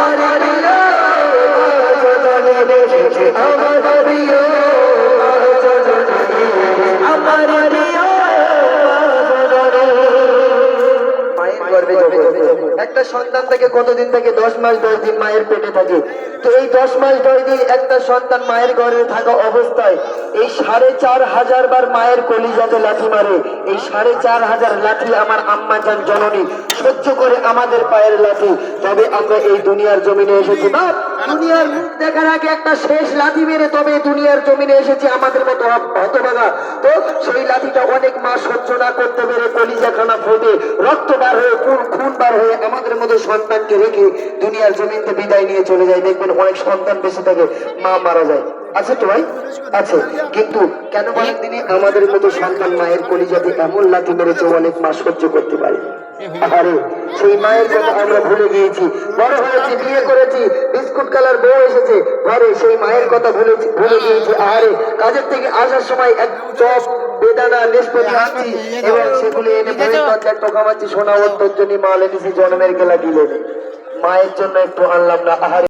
আমার প্রিয় জননী এসেছে, আমার প্রিয় জননী, আমার প্রিয় মায়ের গর্ভে যখন একটা সন্তান থেকে কতদিন থাকে? 10 মাস 10 দিন মায়ের পেটে থাকে। তো এই 10 মাস 10 দিন একটা সন্তান মায়ের গর্ভে থাকা অবস্থায় এই 4,500 বার মায়ের কলিজাতে লাথি মারে। এই 4,500 লাথি আমার আম্মা জান জননী সহ্য করে আমাদের পায়ের লাথি। তবে আমরা এই দুনিয়ার জমিনে এসেছি। বাপ, দুনিয়ার মুখ দেখার আগে একটা শেষ লাথি মেরে তবে দুনিয়ার জমিনে এসেছি আমাদের মতো হতভাগা। তো সেই লাথিটা অনেক মা সহ্য না করতে পেরে কলিজাখানা ফেটে রক্ত বার হয়ে খুন বার হয়ে আমাদের মতো সন্তানকে রেখে দুনিয়ার জমিনতে বিদায় নিয়ে চলে যায়। দেখবেন অনেক সন্তান বেঁচে থাকে, মা মারা যায়। আছে তো ভাই? আছে। কিন্তু কেন বলেন তিনি? আমাদের মতো সন্তান মায়ের কলিজাতে এমন লাথি মেরেছে অনেক মা সহ্য করতে পারে। আরে সেই মায়ের কথা আমরা ভুলে গিয়েছি। বড় হয়েছি, বিয়ে করেছি, বিস্কুট কালার বউ এসেছে ঘরে, সেই মায়ের কথা ভুলে গিয়েছি। আরে কাজের থেকে আসার সময় এক চপ বেদানা নেসপতি আনছি এবং সেগুলি এনে বইয়ের দরজায় টোকা মারছি, সোনা ওর তোর জন্য মাল এনেছি, জন্মের গেলা দিলেন, মায়ের জন্য একটু আনলাম না। আহারে